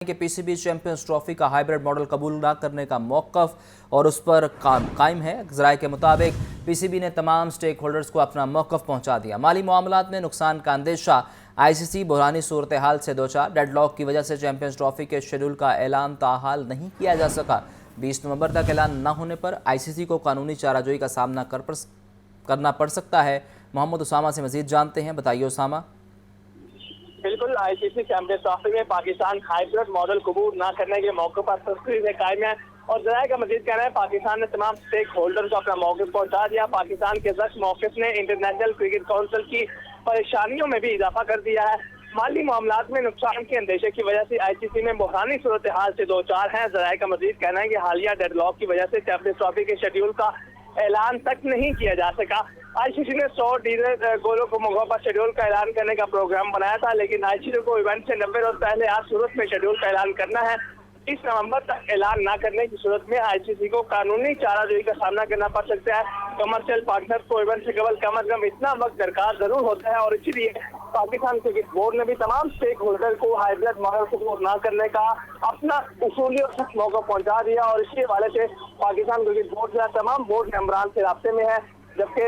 کہ پی C B champions trophy کا hybrid model قبول نہ کرنے کا موقف اور اس پر قائم ہے۔ ذرائع کے مطابق پی سی بی نے تمام سٹیک ہولڈرز کو اپنا موقف پہنچا دیا۔ مالی معاملات میں نقصان کا اندیشہ، آئی سی سی بحرانی صورتحال سے دوچار، ڈیڈ لاک کی وجہ سے چیمپئنز ٹرافی کے شیڈول کا اعلان تاحال نہیں کیا جا سکا۔ 20 نومبر تک اعلان نہ ہونے پر آئی سی سی کو قانونی چارہ جوئی کا سامنا کرنا پڑ سکتا ہے۔ محمد اسامہ سے مزید جانتے ہیں، بتائیے اسامہ۔ بالکل، آئی سی سی چیمپئنز ٹرافی میں پاکستان ہائیبرڈ ماڈل قبول نہ کرنے کے موقع پر تسخیر سے قائم ہے اور ذرائع کا مزید کہنا ہے پاکستان نے تمام سٹیک ہولڈر کو اپنا موقف پہنچا دیا۔ پاکستان کے سخت موقف نے انٹرنیشنل کرکٹ کونسل کی پریشانیوں میں بھی اضافہ کر دیا ہے۔ مالی معاملات میں نقصان کے اندیشے کی وجہ سے آئی سی سی میں بحرانی صورتحال سے دوچار ہیں۔ ذرائع کا مزید کہنا ہے کہ حالیہ ڈیڈ لاک کی وجہ سے چیمپئنز ٹرافی کے شیڈول کا اعلان تک نہیں کیا جا سکا۔ آئی سی سی نے 100 ڈیزل گولوں کو موقع پر شیڈول کا اعلان کرنے کا پروگرام بنایا تھا، لیکن آئی سی سی کو ایونٹ سے 90 روز پہلے ہر صورت میں شیڈول کا اعلان کرنا ہے۔ 30 نومبر تک اعلان نہ کرنے کی صورت میں آئی سی سی کو قانونی چارہ جوئی کا سامنا کرنا پڑ سکتا ہے۔ کمرشل پارٹنر کو ایونٹ سے قبل کم از کم اتنا وقت درکار ضرور ہوتا ہے اور اسی لیے پاکستان کرکٹ بورڈ نے بھی تمام سٹیک ہولڈر کو ہائیبرڈ ماڈل قبول نہ کرنے کا اپنا اصولی اور سخت موقع پہنچا دیا اور اسی حوالے سے پاکستان کرکٹ بورڈ جو ہے تمام بورڈ ممبران سے رابطے میں ہے، جبکہ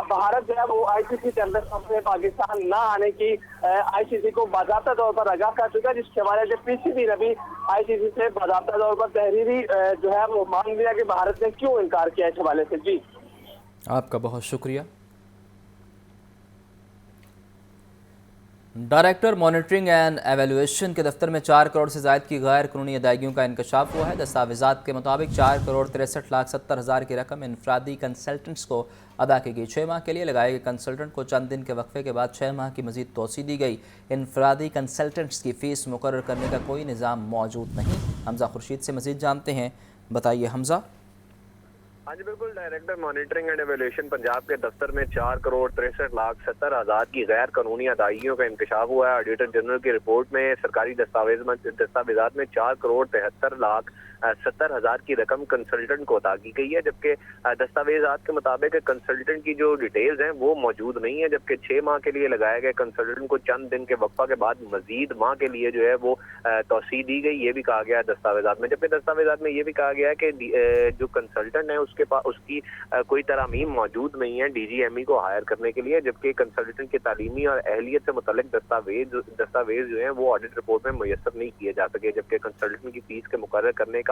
بھارت جو ہے وہ آئی سی سی چیمپئنز ٹرافی میں پاکستان نہ آنے کی آئی سی سی کو باضابطہ طور پر آگاہ کر چکا، جس کے حوالے سے پی سی بی نے بھی آئی سی سی سے باضابطہ طور پر تحریری جو ہے وہ مانگ لیا کہ بھارت نے کیوں انکار کیا اس حوالے سے۔ جی آپ کا بہت شکریہ۔ ڈائریکٹر مانیٹرنگ اینڈ ایویلویشن کے دفتر میں 4 کروڑ سے زائد کی غیر قانونی ادائیگیوں کا انکشاف ہوا ہے۔ دستاویزات کے مطابق 4,63,70,000 کی رقم انفرادی کنسلٹنٹس کو ادا کی گئی۔ 6 ماہ کے لیے لگائے گئے کنسلٹنٹ کو چند دن کے وقفے کے بعد 6 ماہ کی مزید توسیع دی گئی۔ انفرادی کنسلٹنٹس کی فیس مقرر کرنے کا کوئی نظام موجود نہیں۔ حمزہ خورشید سے مزید جانتے ہیں، بتائیے حمزہ۔ ہاں جی بالکل، director monitoring and evaluation Punjab کے دفتر میں 4,63,70,000 کی غیر قانونی ادائیگیوں کا انکشاف ہوا ہے۔ آڈیٹر جنرل کی رپورٹ میں سرکاری دستاویزات میں 4,73,70,000 کی رقم کنسلٹنٹ کو ادا کی گئی ہے، جبکہ دستاویزات کے مطابق کنسلٹنٹ کی جو ڈیٹیلز ہیں وہ موجود نہیں ہیں، جبکہ 6 ماہ کے لیے لگائے گئے کنسلٹنٹ کو چند دن کے وقفہ کے بعد مزید ماہ کے لیے جو ہے وہ توسیع دی گئی، یہ بھی کہا گیا ہے دستاویزات میں۔ جبکہ دستاویزات میں یہ بھی کہا گیا ہے کہ جو کنسلٹنٹ ہے اس کی کوئی ترامیم موجود نہیں ہے ڈی جی ایم ای کو ہائر کرنے کے لیے، جبکہ کنسلٹنٹ کی تعلیمی اور اہلیت سے متعلق دستاویز جو ہیں وہ آڈٹ رپورٹ میں میسر نہیں کیے جا سکے، جبکہ کنسلٹنٹ کی فیس کے مقرر کرنے کا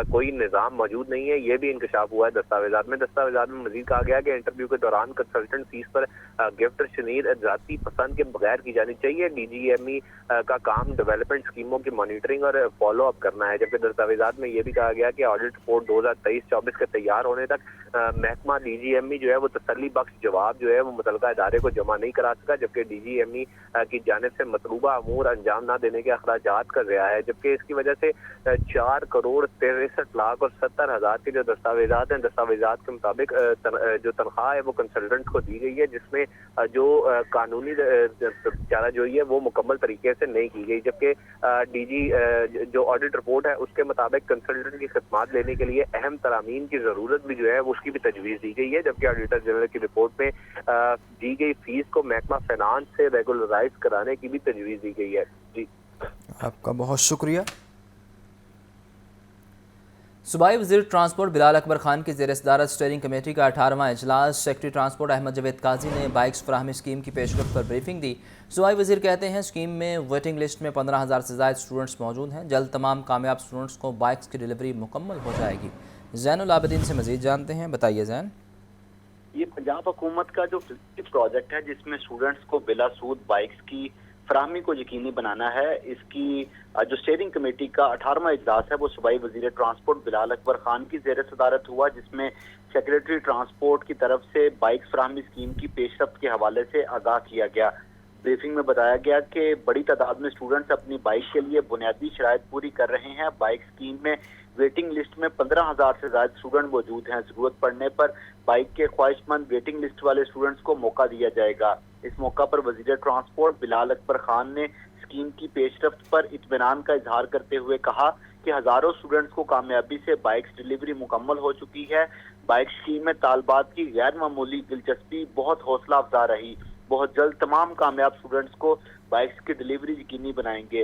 کوئی نظام موجود نہیں ہے، یہ بھی انکشاف ہوا ہے دستاویزات میں۔ دستاویزات میں مزید کہا گیا کہ انٹرویو کے دوران کنسلٹنٹ فیس پر گفٹ شنید ذاتی پسند کے بغیر کی جانی چاہیے۔ ڈی جی ایم ای کا کام ڈیولپمنٹ اسکیموں کی مانیٹرنگ اور فالو اپ کرنا ہے، جبکہ دستاویزات میں یہ بھی کہا گیا کہ آڈٹ رپورٹ 2023-24 کے تیار ہونے تک محکمہ ڈی جی ایم ای جو ہے وہ تسلی بخش جواب جو ہے وہ متعلقہ ادارے کو جمع نہیں کرا سکا، جبکہ ڈی جی ایم ای کی جانب سے مطلوبہ امور انجام نہ دینے کے اخراجات کر رہا ہے، جبکہ اس کی وجہ سے 4,63,70,000 کے جو دستاویزات ہیں، دستاویزات کے مطابق جو تنخواہ ہے وہ کنسلٹنٹ کو دی گئی ہے، جس میں جو قانونی چارہ جوئی ہے وہ مکمل طریقے سے نہیں کی گئی، جبکہ ڈی جی جو آڈٹ رپورٹ ہے اس کے مطابق کنسلٹنٹ کی خدمات لینے کے لیے اہم ترامیم کی ضرورت بھی جو ہے اس کی بھی تجویز دی گئی ہے، جبکہ آڈیٹر جنرل کی رپورٹ میں دی گئی فیس کو محکمہ فائنانس سے ریگولرائز کرانے کی بھی تجویز دی گئی ہے۔ جی آپ کا بہت شکریہ۔ صوبائی وزیر ٹرانسپورٹ بلال اکبر خان کی زیر صدارت اسٹیئرنگ کمیٹی کا 18واں اجلاس سیکرٹری ٹرانسپورٹ احمد جاوید قاضی نے بائکس فراہمی اسکیم کی پیشرفت پر بریفنگ دی۔ صوبائی وزیر کہتے ہیں اسکیم میں ویٹنگ لسٹ میں 15,000 سے زائد اسٹوڈنٹس موجود ہیں، جلد تمام کامیاب اسٹوڈنٹس کو بائکس کی ڈیلیوری مکمل ہو جائے گی۔ زین العابدین سے مزید جانتے ہیں، بتائیے زین۔ یہ پنجاب حکومت کا جو پروجیکٹ ہے جس میں اسٹوڈنٹس کو بلا سود بائکس کی فراہمی کو یقینی بنانا ہے، اس کی جو اسٹیئرنگ کمیٹی کا 18واں اجلاس ہے وہ صوبائی وزیر ٹرانسپورٹ بلال اکبر خان کی زیر صدارت ہوا، جس میں سیکریٹری ٹرانسپورٹ کی طرف سے بائک فراہمی اسکیم کی پیشرفت کے حوالے سے آگاہ کیا گیا۔ بریفنگ میں بتایا گیا کہ بڑی تعداد میں اسٹوڈنٹس اپنی بائک کے لیے بنیادی شرائط پوری کر رہے ہیں۔ بائک اسکیم میں ویٹنگ لسٹ میں 15,000 سے زائد اسٹوڈنٹ موجود ہیں۔ ضرورت پڑنے پر بائک کے خواہش مند ویٹنگ لسٹ والے اسٹوڈنٹس کو موقع دیا جائے گا۔ اس موقع پر وزیر ٹرانسپورٹ بلال اکبر خان نے اسکیم کی پیشرفت پر اطمینان کا اظہار کرتے ہوئے کہا کہ ہزاروں اسٹوڈنٹس کو کامیابی سے بائکس ڈیلیوری مکمل ہو چکی ہے۔ بائک اسکیم میں طالبات کی غیر معمولی دلچسپی بہت حوصلہ افزا رہی۔ بہت جلد تمام کامیاب اسٹوڈنٹس کو بائکس کی ڈیلیوری یقینی بنائیں گے۔